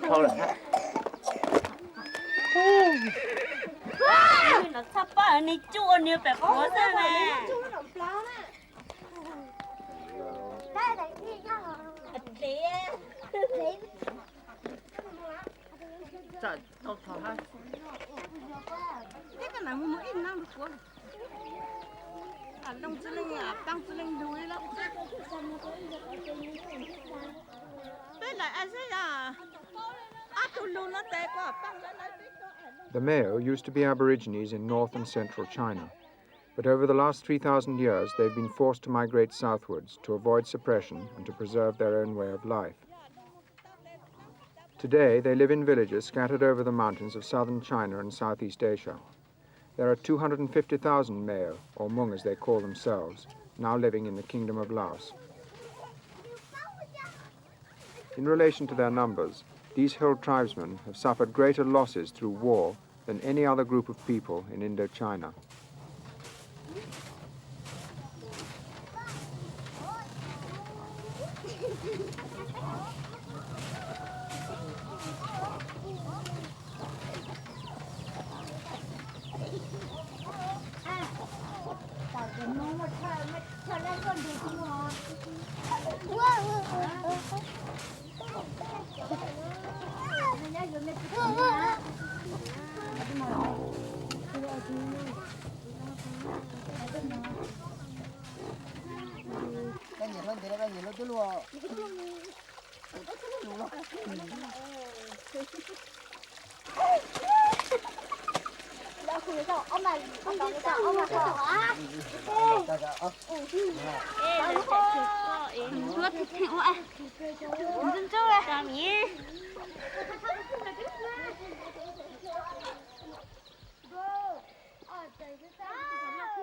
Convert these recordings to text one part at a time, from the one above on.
Thôi rồi. Nó sắp bỏ này chua như phải khó ra nè. Trời, thôi thôi ha. Thế cái này mới ít năm được quá. Đông chứ lên à, tăng chứ lên đuôi lắm. Thế là ai sẽ à? The Meo used to be Aborigines in North and Central China, but over the last 3,000 years they've been forced to migrate southwards to avoid suppression and to preserve their own way of life. Today they live in villages scattered over the mountains of southern China and Southeast Asia. There are 250,000 Meo, or Hmong as they call themselves, now living in the Kingdom of Laos. In relation to their numbers, these hill tribesmen have suffered greater losses through war than any other group of people in Indochina.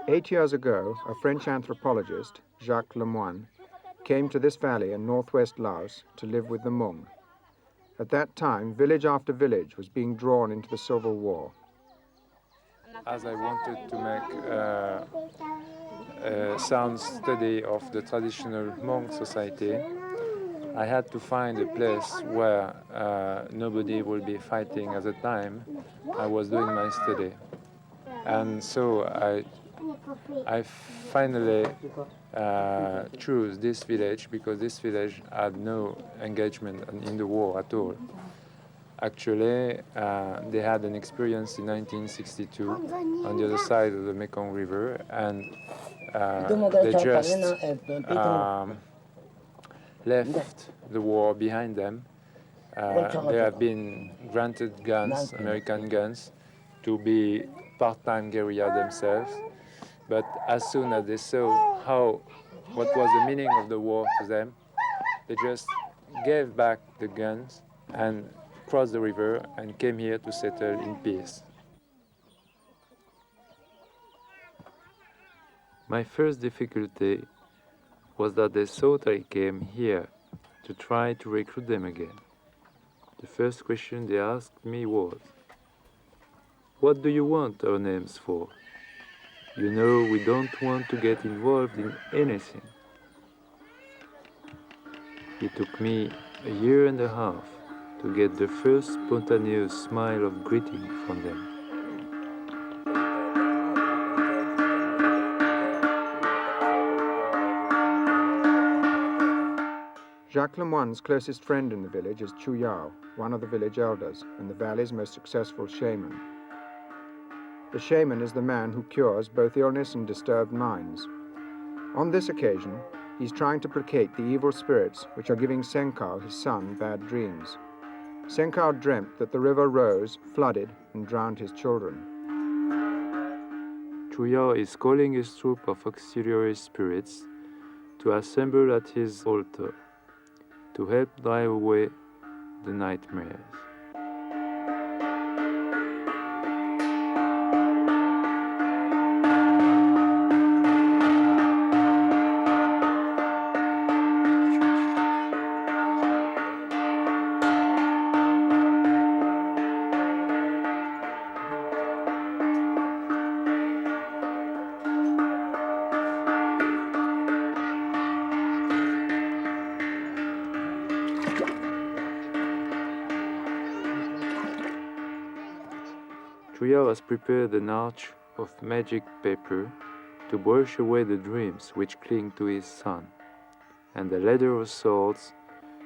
Eight years ago, a French anthropologist, Jacques Lemoine, came to this valley in northwest Laos to live with the Hmong. At that time, village after village was being drawn into the civil war. As I wanted to make a sound study of the traditional Hmong society, I had to find a place where nobody would be fighting at the time I was doing my study. And so I finally chose this village because this village had no engagement in the war at all. Actually, they had an experience in 1962 on the other side of the Mekong River, and they just left the war behind them. They have been granted guns, American guns, to be part-time guerrilla themselves. But as soon as they saw what was the meaning of the war to them, they just gave back the guns and crossed the river and came here to settle in peace. My first difficulty was that they thought I came here to try to recruit them again. The first question they asked me was, "What do you want our names for? You know, we don't want to get involved in anything." It took me a year and a half to get the first spontaneous smile of greeting from them. Jacques Lemoine's closest friend in the village is Chu Yao, one of the village elders and the valley's most successful shaman. The shaman is the man who cures both illness and disturbed minds. On this occasion, he's trying to placate the evil spirits which are giving Senkao, his son, bad dreams. Senkao dreamt that the river rose, flooded, and drowned his children. Chuyao is calling his troop of auxiliary spirits to assemble at his altar to help drive away the nightmares. Chuyao has prepared an arch of magic paper to brush away the dreams which cling to his son, and a ladder of swords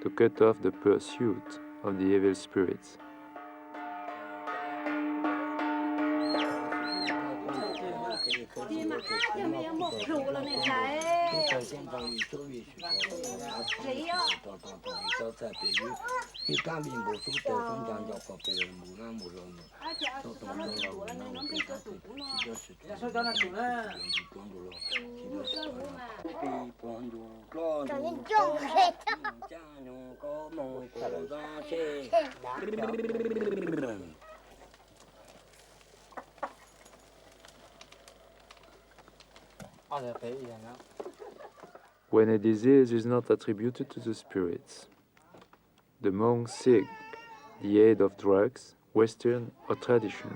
to cut off the pursuit of the evil spirits. When a disease is not attributed to the spirits, the monks seek the aid of drugs, Western or traditional.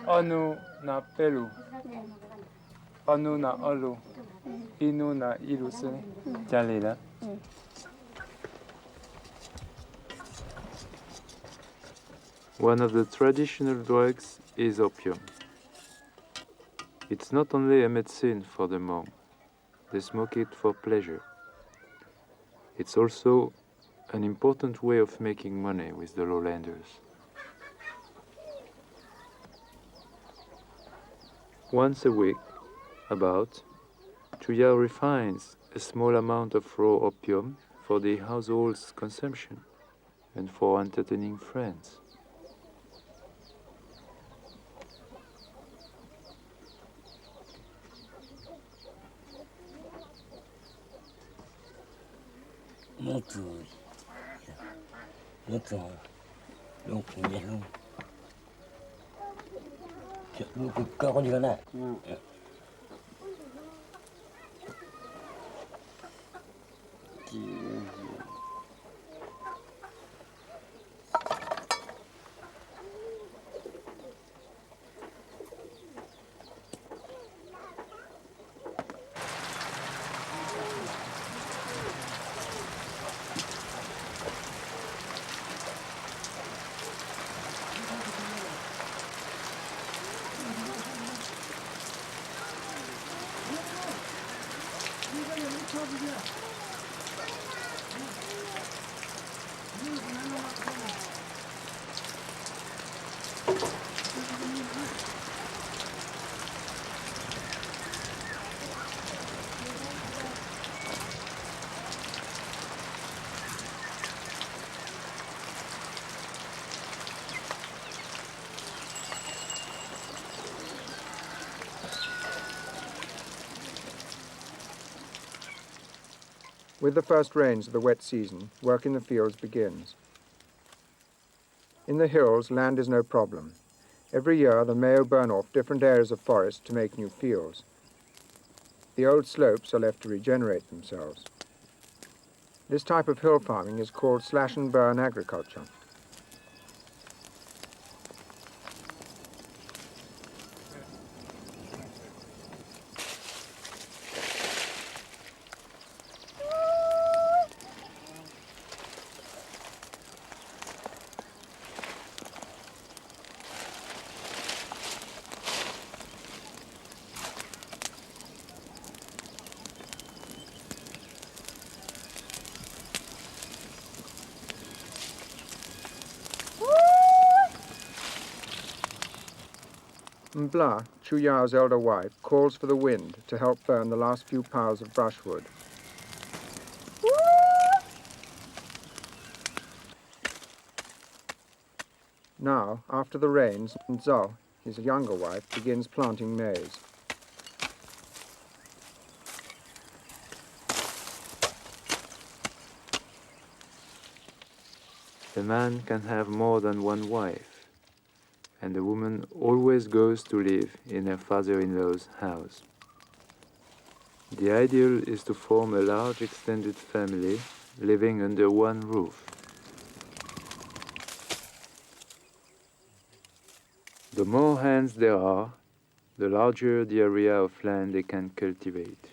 Anu na pelu, anu na olu, inu na ilusene. Jalila. One of the traditional drugs is opium. It's not only a medicine for the monk, they smoke it for pleasure. It's also an important way of making money with the lowlanders. Once a week, about, Chuyao refines a small amount of raw opium for the household's consumption and for entertaining friends. With the first rains of the wet season, work in the fields begins. In the hills, land is no problem. Every year, the Mayo burn off different areas of forest to make new fields. The old slopes are left to regenerate themselves. This type of hill farming is called slash-and-burn agriculture. Mbla, Chuyao's elder wife, calls for the wind to help burn the last few piles of brushwood. Now, after the rains, Nzo, his younger wife, begins planting maize. A man can have more than one wife, and the woman always goes to live in her father-in-law's house. The ideal is to form a large extended family living under one roof. The more hands there are, the larger the area of land they can cultivate.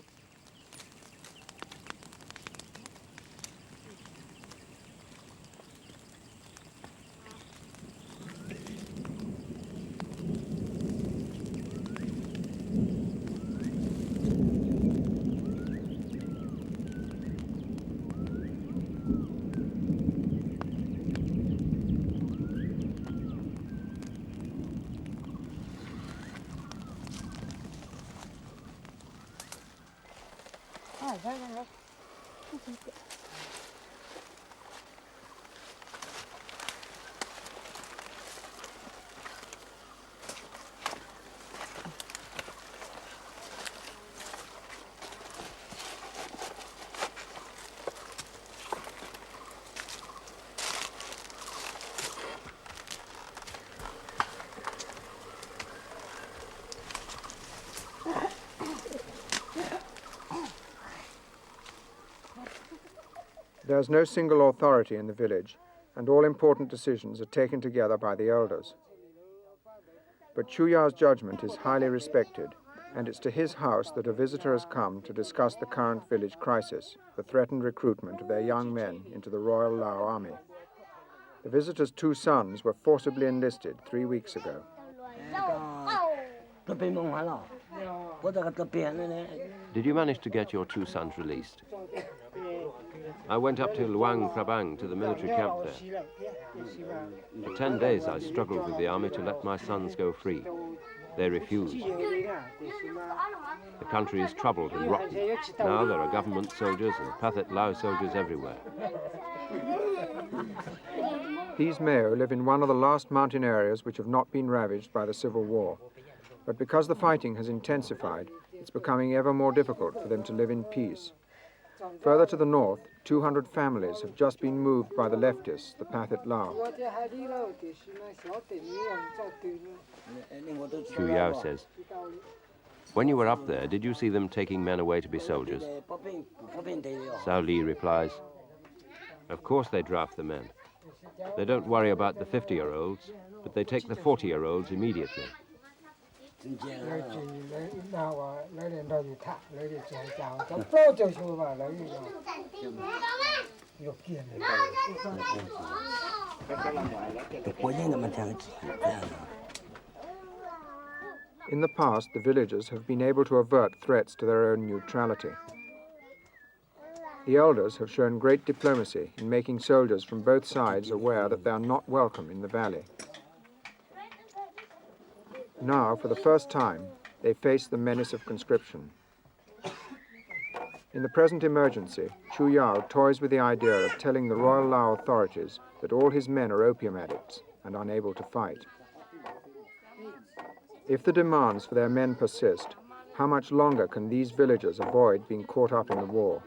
There is no single authority in the village, and all important decisions are taken together by the elders. But Chuya's judgment is highly respected, and it's to his house that a visitor has come to discuss the current village crisis, the threatened recruitment of their young men into the Royal Lao Army. The visitor's 2 sons were forcibly enlisted 3 weeks ago. Did you manage to get your 2 sons released? I went up to Luang Prabang to the military camp there. For 10 days I struggled with the army to let my sons go free. They refused. The country is troubled and rotten. Now there are government soldiers and Pathet Lao soldiers everywhere. These Meo live in one of the last mountain areas which have not been ravaged by the civil war. But because the fighting has intensified, it's becoming ever more difficult for them to live in peace. Further to the north, 200 families have just been moved by the leftists, the Pathet Lao. Chu Yao says, when you were up there, did you see them taking men away to be soldiers? Sao Li replies, of course they draft the men. They don't worry about the 50-year-olds, but they take the 40-year-olds immediately. In the past, the villagers have been able to avert threats to their own neutrality. The elders have shown great diplomacy in making soldiers from both sides aware that they are not welcome in the valley. Now, for the first time, they face the menace of conscription. In the present emergency, Chu Yao toys with the idea of telling the Royal Lao authorities that all his men are opium addicts and unable to fight. If the demands for their men persist, how much longer can these villagers avoid being caught up in the war?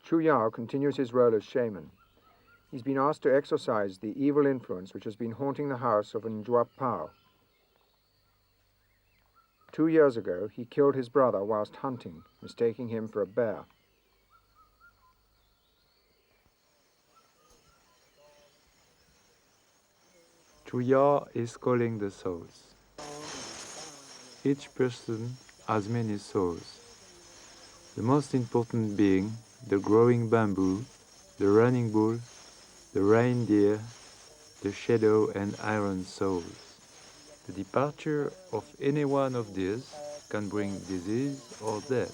Chu Yao continues his role as shaman. He's been asked to exorcise the evil influence which has been haunting the house of Nyob Pao. 2 years ago, he killed his brother whilst hunting, mistaking him for a bear. Chuya is calling the souls. Each person has many souls. The most important being the growing bamboo, the running bull, the reindeer, the shadow and iron souls. The departure of any one of these can bring disease or death.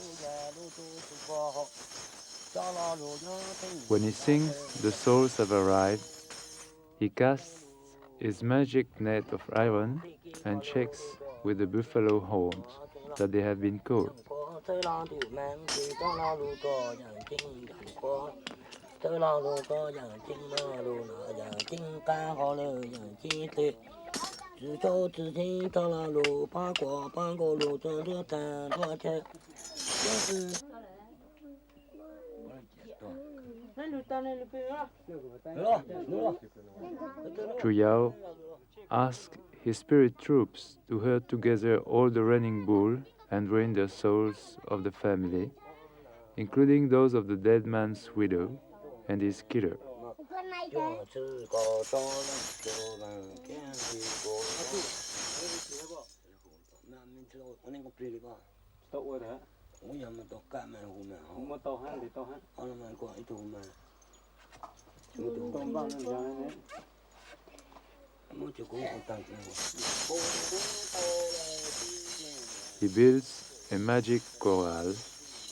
When he sings "The souls have arrived," he casts his magic net of iron and checks with the buffalo horns that they have been caught. Chuyao asks his spirit troops to herd together all the running bull and drain the souls of the family, including those of the dead man's widow and his killer. He builds a magic corral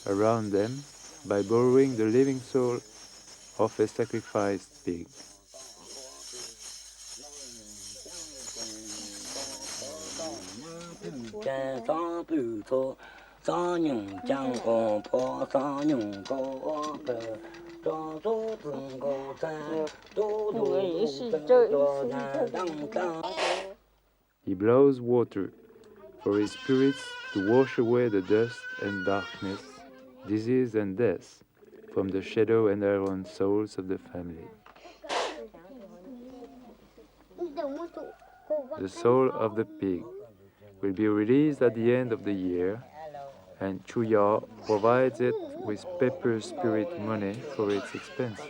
around them by borrowing the living soul of a sacrificed pig. He blows water for his spirits to wash away the dust and darkness, disease and death from the shadow and iron souls of the family. The soul of the pig will be released at the end of the year, and Chuyao provides it with paper spirit money for its expenses.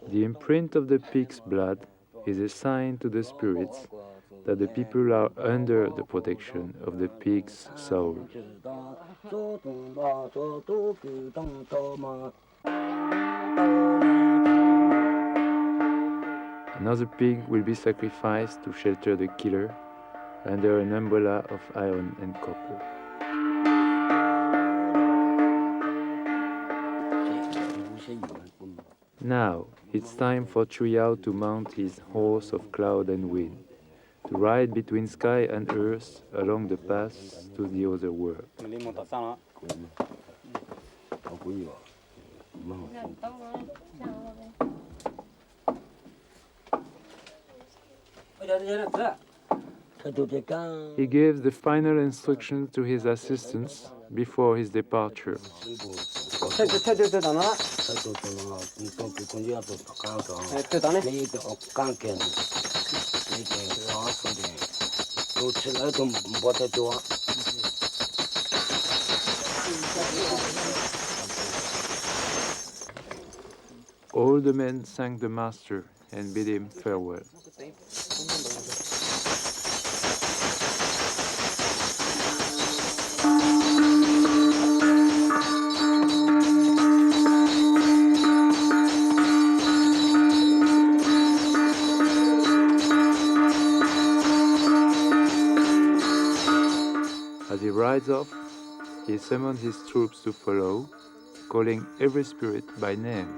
The imprint of the pig's blood is a sign to the spirits that the people are under the protection of the pig's soul. Another pig will be sacrificed to shelter the killer under an umbrella of iron and copper. Now it's time for Chuyao to mount his horse of cloud and wind, to ride between sky and earth along the paths to the other world. He gives the final instructions to his assistants before his departure. All the men thank the master and bid him farewell. As he rides off, he summons his troops to follow, calling every spirit by name.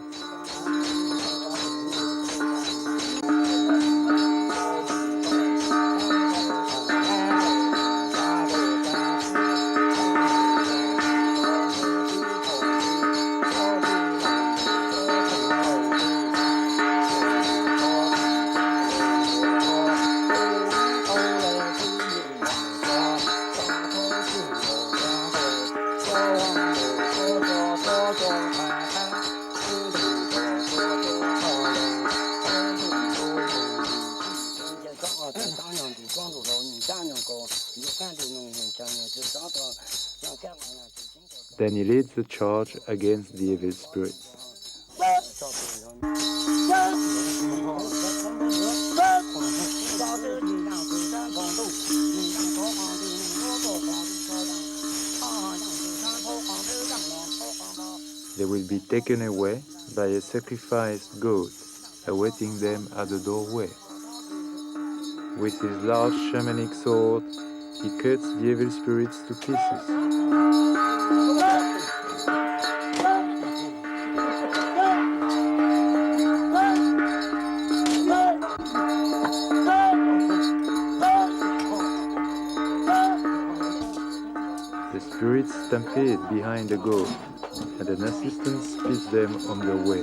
Then he leads the charge against the evil spirits. they will be taken away by a sacrificed goat awaiting them at the doorway. With his large shamanic sword, he cuts the evil spirits to pieces. The spirits stampede behind the goat, and an assistant speeds them on their way.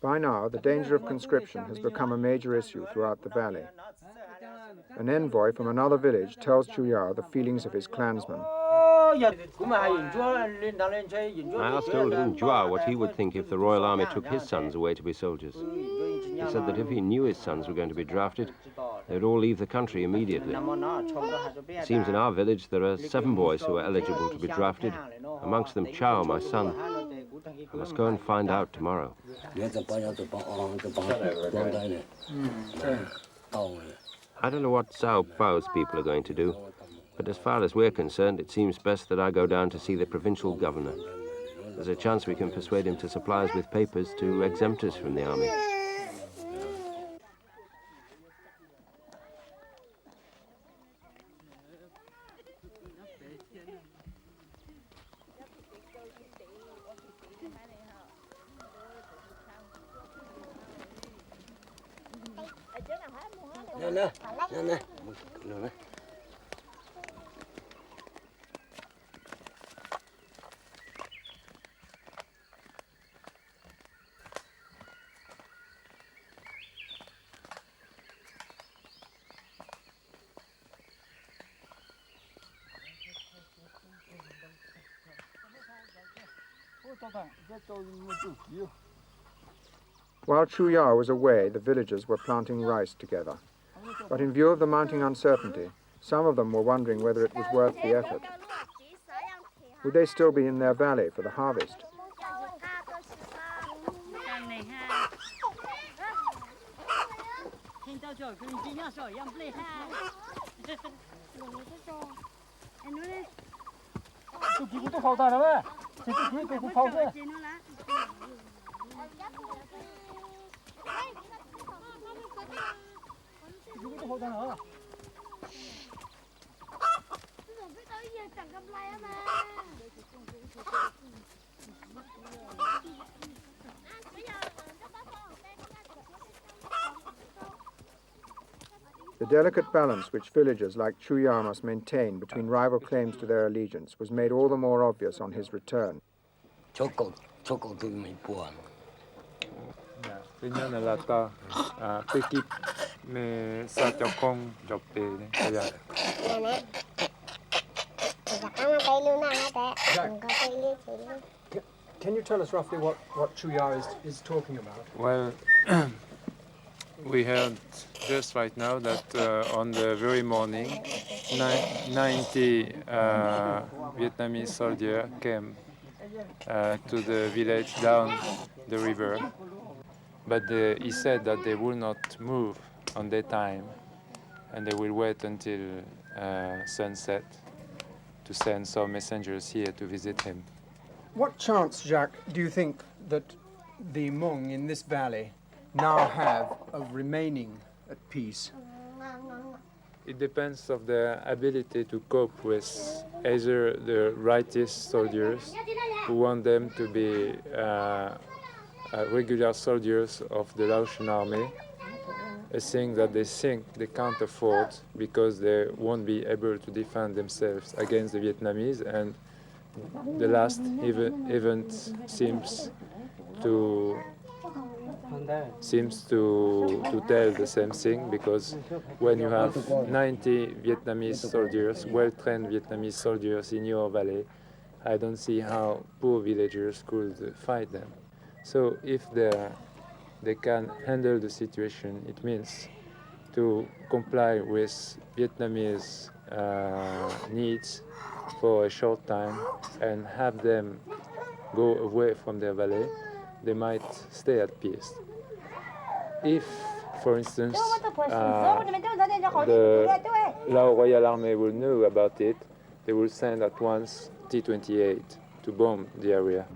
By now, the danger of conscription has become a major issue throughout the valley. An envoy from another village tells Chuyao the feelings of his clansmen. I asked old Nyob what he would think if the Royal Army took his sons away to be soldiers. He said that if he knew his sons were going to be drafted, they would all leave the country immediately. It seems in our village there are 7 boys who are eligible to be drafted, amongst them Chao, my son. I must go and find out tomorrow. I don't know what Sao Pau's people are going to do, but as far as we're concerned, it seems best that I go down to see the provincial governor. There's a chance we can persuade him to supply us with papers to exempt us from the army. While Chuyao was away, the villagers were planting rice together. But in view of the mounting uncertainty, some of them were wondering whether it was worth the effort. Would they still be in their valley for the harvest? The delicate balance which villagers like Chuyao must maintain between rival claims to their allegiance was made all the more obvious on his return. Can you tell us roughly what Chuyao is talking about? Well, we heard just right now that on the very morning, 90 Vietnamese soldiers came to the village down the river. But he said that they will not move on daytime, and they will wait until sunset to send some messengers here to visit him. What chance, Jacques, do you think that the Hmong in this valley now have of remaining at peace? It depends of their ability to cope with either the rightist soldiers who want them to be regular soldiers of the Laotian army, a thing that they can't afford because they won't be able to defend themselves against the Vietnamese, and the last event seems to tell the same thing, because when you have 90 Vietnamese soldiers, well-trained Vietnamese soldiers in your valley, I don't see how poor villagers could fight them. So if they can handle the situation, it means to comply with Vietnamese needs for a short time and have them go away from their valley, they might stay at peace. If, for instance, the Lao Royal Army will know about it, they will send at once T-28 to bomb the area.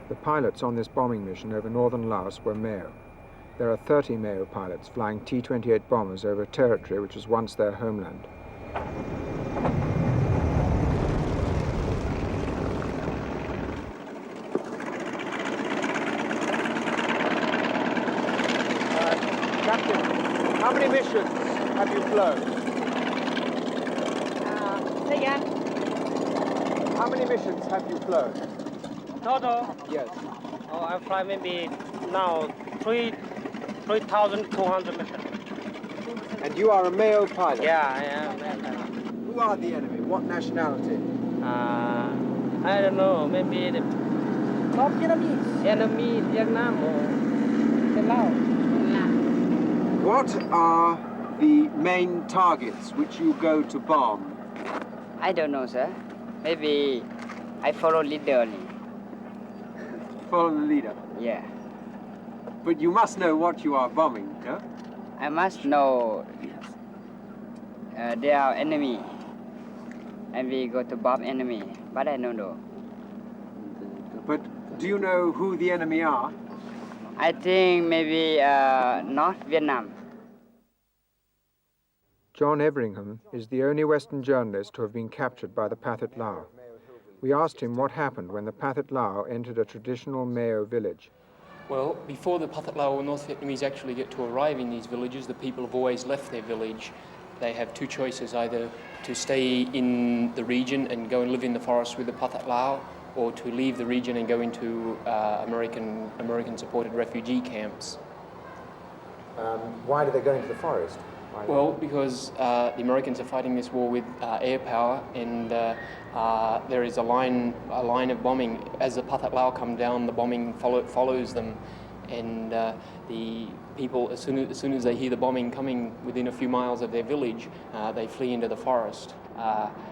The pilots on this bombing mission over northern Laos were Mao. There are 30 Mao pilots flying T-28 bombers over territory which was once their homeland. Captain, how many missions have you flown? Say again. How many missions have you flown? Total. Yes. Oh, I fly maybe now 3,200 missions. And you are a male pilot? Yeah, I am. Who are the enemy? What nationality? I don't know. Maybe the North Vietnamese. Enemy, Vietnam or the Laos. What are the main targets which you go to bomb? I don't know, sir. Maybe I follow leader only. Follow the leader. Yeah. But you must know what you are bombing, no? I must know they are enemy. And we go to bomb enemy. But I don't know. But do you know who the enemy are? I think maybe North Vietnam. John Everingham is the only Western journalist to have been captured by the Pathet Lao. We asked him what happened when the Pathet Lao entered a traditional Mao village. Well, before the Pathet Lao or North Vietnamese actually get to arrive in these villages, the people have always left their village. They have two choices, either to stay in the region and go and live in the forest with the Pathet Lao, or to leave the region and go into American-supported refugee camps. Why do they go into the forest? Well, because the Americans are fighting this war with air power, and there is a line of bombing. As the Pathet Lao come down, the bombing follows them, and the people, as soon as they hear the bombing coming within a few miles of their village, they flee into the forest.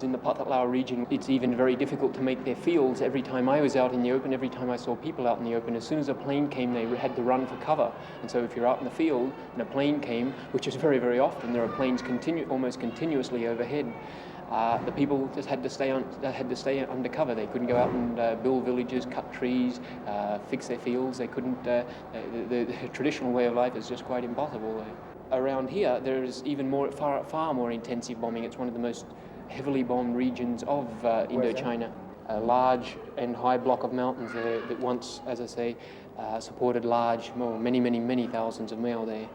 In the Pathet Lao region, it's even very difficult to make their fields. Every time I was out in the open, every time I saw people out in the open, as soon as a plane came, they had to run for cover. And so if you're out in the field and a plane came, which is very, very often, there are planes almost continuously overhead, the people just had to stay under cover. They couldn't go out and build villages, cut trees, fix their fields. They couldn't. The traditional way of life is just quite impossible. Around here, there is even far more intensive bombing. It's one of the most heavily bombed regions of Indochina. A large and high block of mountains there that once, as I say, supported many thousands of male there.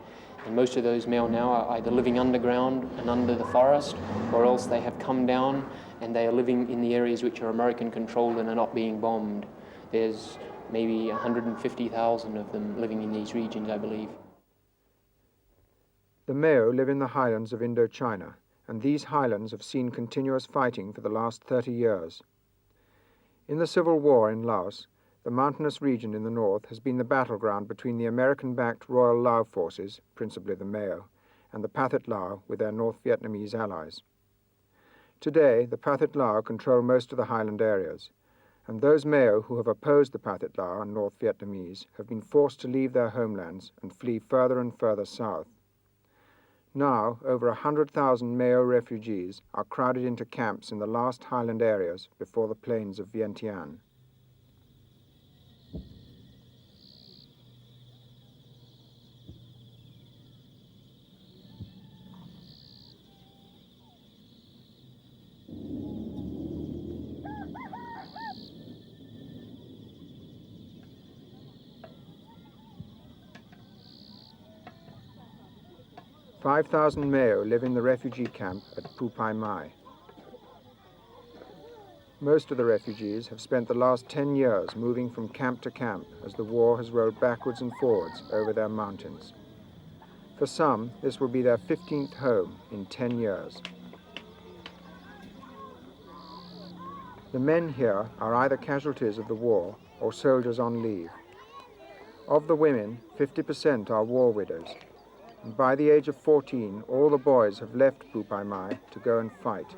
And most of those male now are either living underground and under the forest, or else they have come down and they are living in the areas which are American controlled and are not being bombed. There's maybe 150,000 of them living in these regions, I believe. The Meo live in the highlands of Indochina, and these highlands have seen continuous fighting for the last 30 years. In the Civil War in Laos, the mountainous region in the north has been the battleground between the American-backed Royal Lao forces, principally the Meo, and the Pathet Lao with their North Vietnamese allies. Today, the Pathet Lao control most of the highland areas, and those Meo who have opposed the Pathet Lao and North Vietnamese have been forced to leave their homelands and flee further and further south. Now, over 100,000 Meo refugees are crowded into camps in the last highland areas before the plains of Vientiane. "5,000 Meo live in the refugee camp at Phu Pai Mai. Most of the refugees have spent the last 10 years moving from camp to camp as the war has rolled backwards and forwards over their mountains. For some, this will be their 15th home in 10 years. The men here are either casualties of the war or soldiers on leave. Of the women, 50% are war widows. And by the age of 14, all the boys have left Phu Pai Mai to go and fight.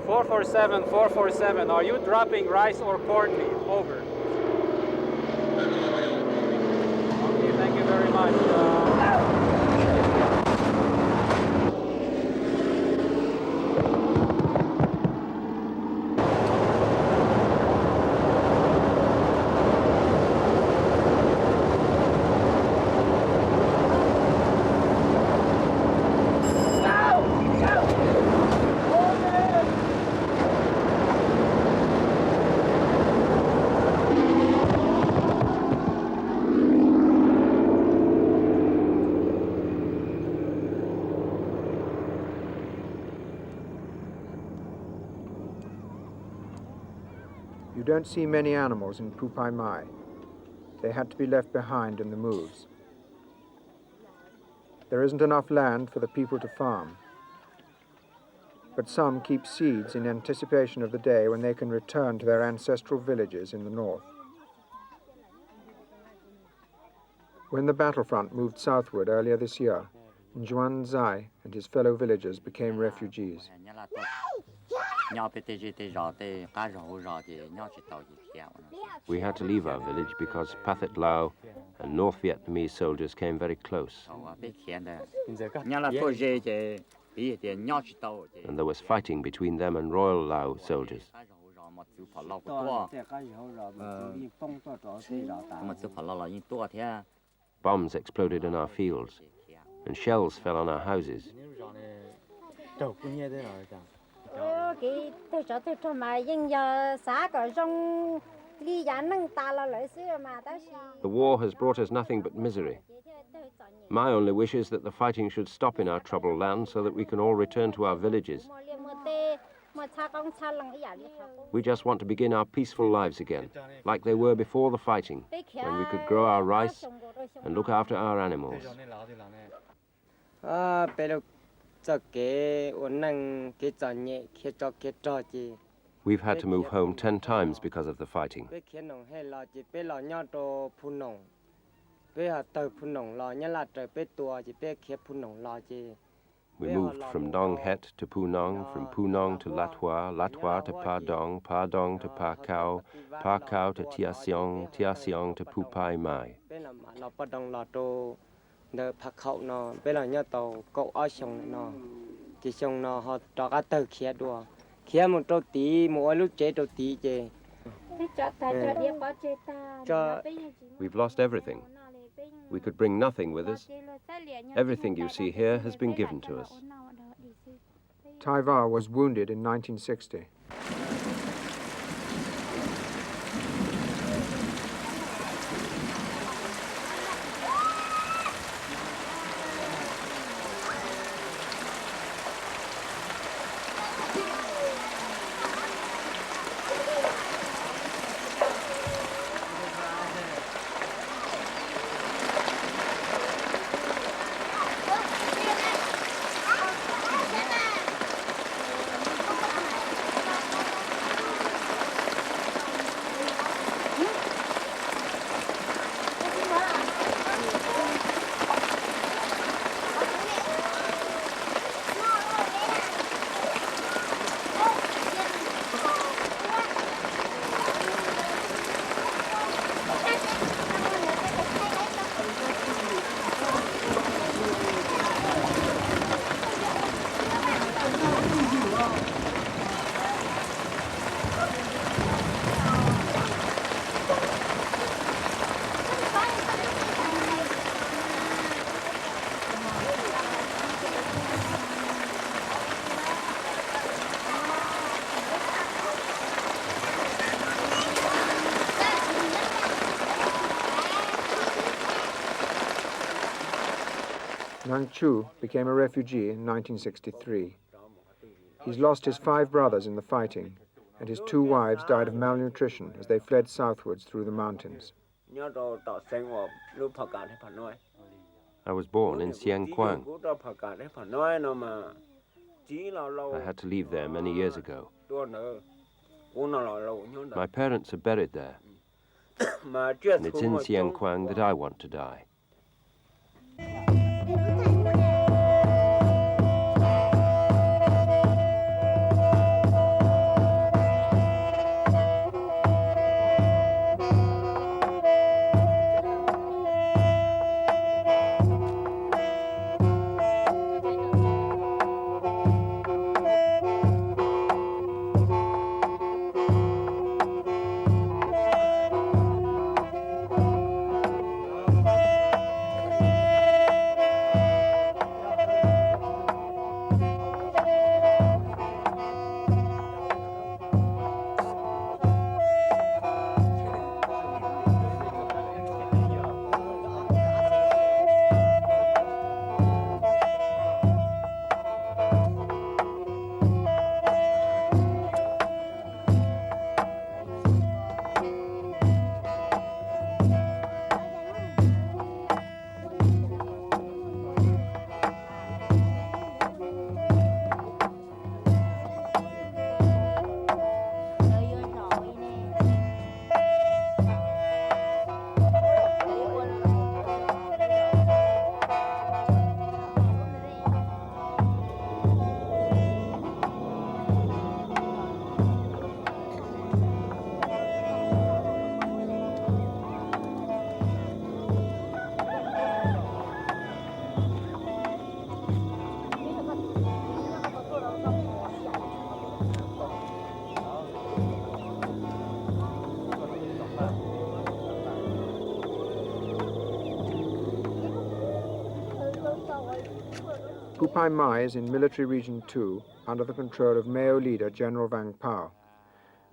"447, 447, are you dropping rice or cornmeal? Over." Okay, thank you very much. You don't see many animals in Phu Pai Mai. They had to be left behind in the moves. There isn't enough land for the people to farm. But some keep seeds in anticipation of the day when they can return to their ancestral villages in the north. When the battlefront moved southward earlier this year, Njuan Zai and his fellow villagers became refugees. We had to leave our village because Pathet Lao and North Vietnamese soldiers came very close. And there was fighting between them and Royal Lao soldiers. Bombs exploded in our fields, and shells fell on our houses. The war has brought us nothing but misery. My only wish is that the fighting should stop in our troubled land so that we can all return to our villages. We just want to begin our peaceful lives again, like they were before the fighting, when we could grow our rice and look after our animals. We've had to move home 10 times because of the fighting. We moved from Nong Het to Punong, from Punong to Latwa, Latwa to Padong, Padong to Pa Cao, Pa Cao to Tia Siong, Tia Siong to Pupai Mai. We've lost everything. We could bring nothing with us. Everything you see here has been given to us. Taiva was wounded in 1960. Nang Chu became a refugee in 1963. He's lost his 5 brothers in the fighting, and his 2 wives died of malnutrition as they fled southwards through the mountains. I was born in Sieng Quang. I had to leave there many years ago. My parents are buried there, and it's in Sieng Quang that I want to die. Pupai Mai is in Military Region 2 under the control of Mao leader General Vang Pao.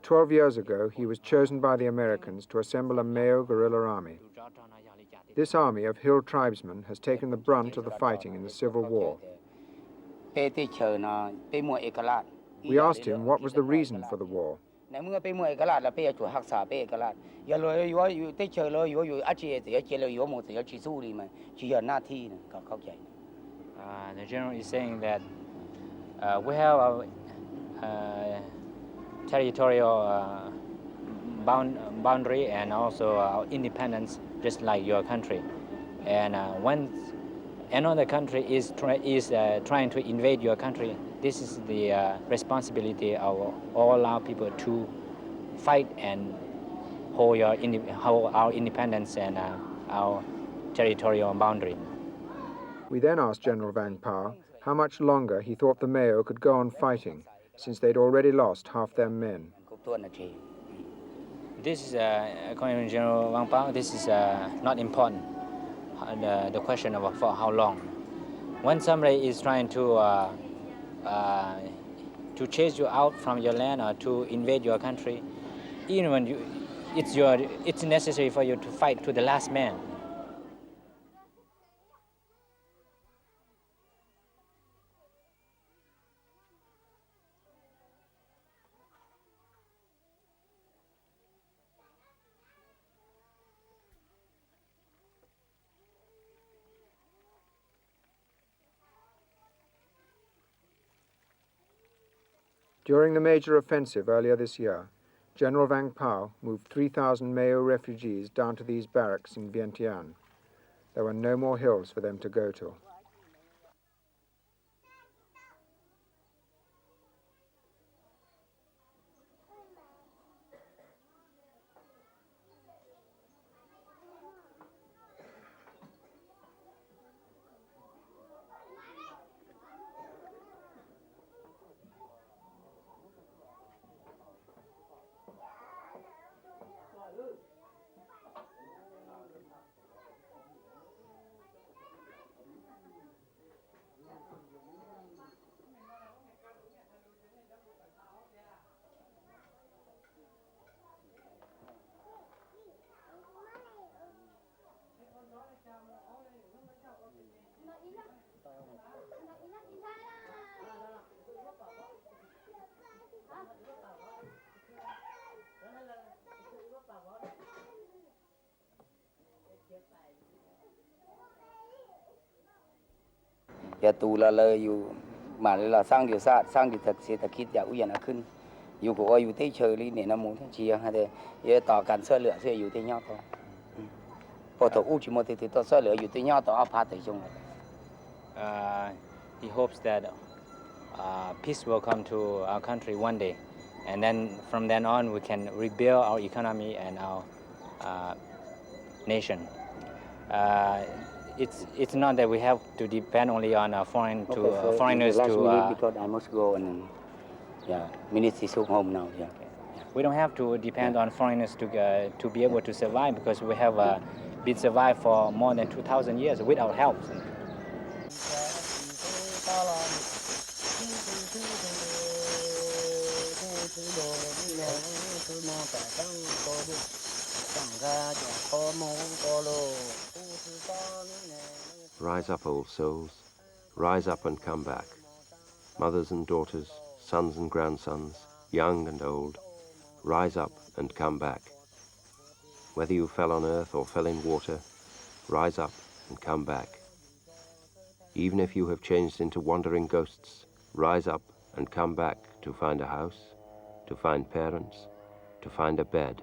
12 years ago, he was chosen by the Americans to assemble a Mao guerrilla army. This army of hill tribesmen has taken the brunt of the fighting in the Civil War. We asked him what was the reason for the war. The general is saying that we have a territorial boundary and also our independence, just like your country. And when another country is trying to invade your country, this is the responsibility of all our people to fight and hold our independence and our territorial boundary. We then asked General Vang Pao how much longer he thought the Mao could go on fighting, since they'd already lost half their men. This is, according to General Vang Pao, this is not important, the question of for how long. When somebody is trying to chase you out from your land or to invade your country, even when it's necessary for you to fight to the last man. During the major offensive earlier this year, General Vang Pao moved 3,000 Mao refugees down to these barracks in Vientiane. There were no more hills for them to go to. tù làอยู่mà là sang điều sát sang điều thật sẽ thật kít giả uy nóขึ้นอยู่củaอยู่tây chơi đi để nó muốn chia hay để tỏ cản sơ lửa sẽอยู่tây nhau thôi phổ thủ u chỉ một thì tỏ sơ lửaอยู่tây nhau tỏ áp phá tới chung. He hopes that peace will come to our country one day, and then from then on we can rebuild our economy and our nation. It's not that we have to depend only on foreigners to. Because I must go and ministry is home now. Yeah. We don't have to depend on foreigners to be able to survive, because we have been survived for more than 2,000 years without help. Rise up, old souls. Rise up and come back. Mothers and daughters, sons and grandsons, young and old, rise up and come back. Whether you fell on earth or fell in water, rise up and come back. Even if you have changed into wandering ghosts, rise up and come back to find a house, to find parents, to find a bed.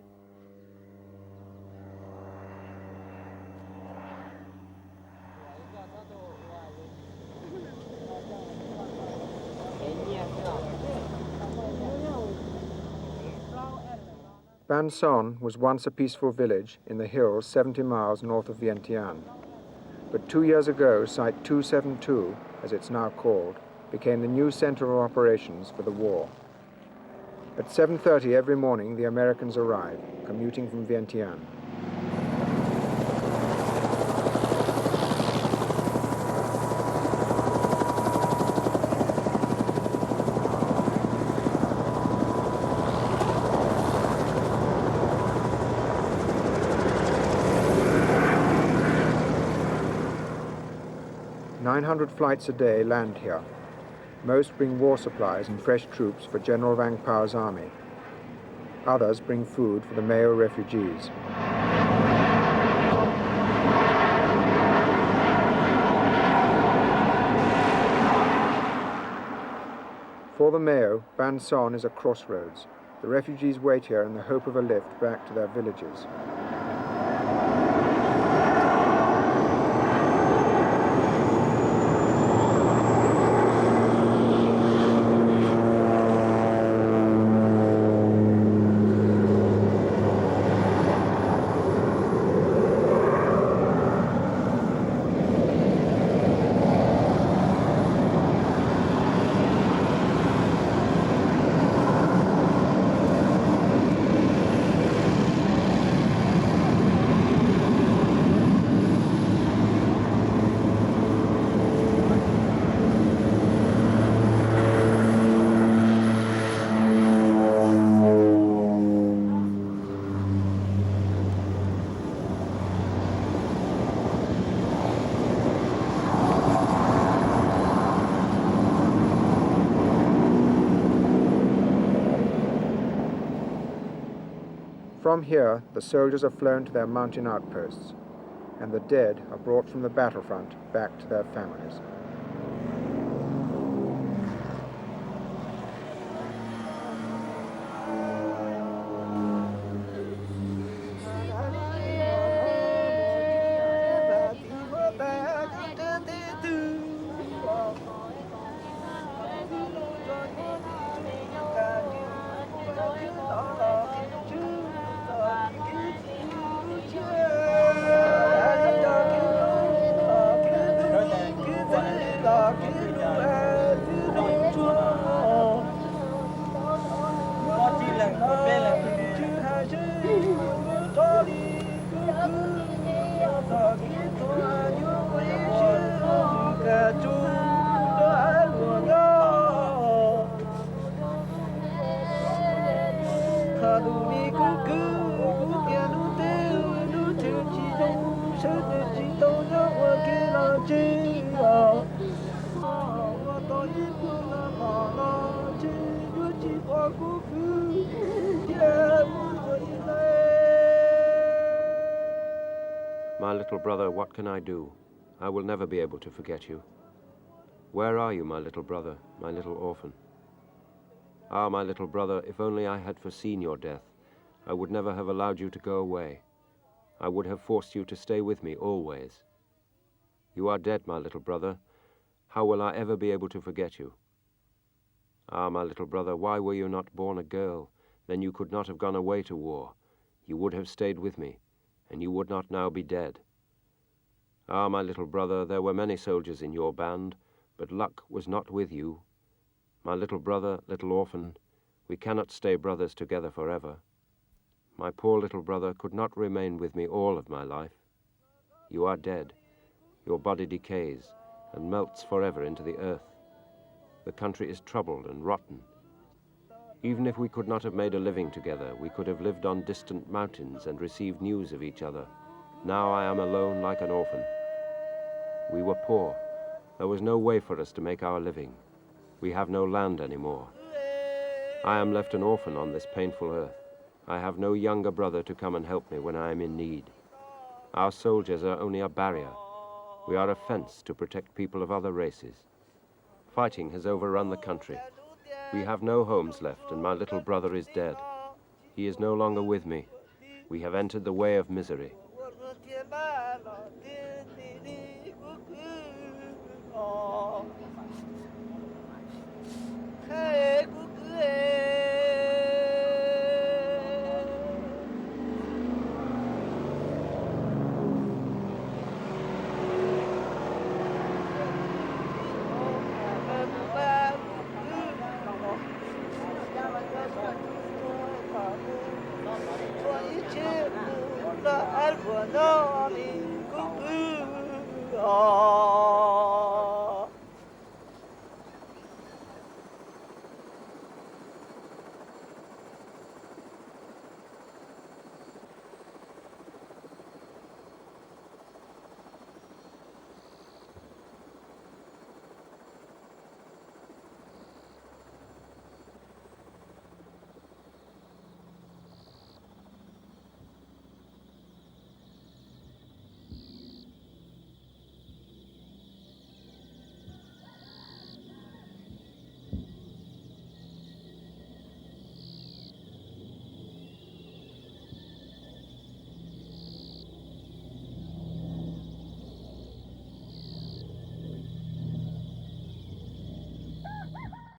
Ban Son was once a peaceful village in the hills 70 miles north of Vientiane. But 2 years ago, Site 272, as it's now called, became the new center of operations for the war. At 7:30 every morning, the Americans arrive, commuting from Vientiane. 900 flights a day land here. Most bring war supplies and fresh troops for General Vang Pao's army. Others bring food for the Mao refugees. For the Mao, Ban Son is a crossroads. The refugees wait here in the hope of a lift back to their villages. From here, the soldiers are flown to their mountain outposts, and the dead are brought from the battlefront back to their families. My little brother, what can I do? I will never be able to forget you. Where are you, my little brother, my little orphan? Ah, my little brother, if only I had foreseen your death, I would never have allowed you to go away. I would have forced you to stay with me always. You are dead, my little brother. How will I ever be able to forget you? Ah, my little brother, why were you not born a girl? Then you could not have gone away to war. You would have stayed with me, and you would not now be dead. Ah, my little brother, there were many soldiers in your band, but luck was not with you. My little brother, little orphan, we cannot stay brothers together forever. My poor little brother could not remain with me all of my life. You are dead. Your body decays and melts forever into the earth. The country is troubled and rotten. Even if we could not have made a living together, we could have lived on distant mountains and received news of each other. Now I am alone like an orphan. We were poor. There was no way for us to make our living. We have no land anymore. I am left an orphan on this painful earth. I have no younger brother to come and help me when I am in need. Our soldiers are only a barrier. We are a fence to protect people of other races. Fighting has overrun the country. We have no homes left, and my little brother is dead. He is no longer with me. We have entered the way of misery. Oh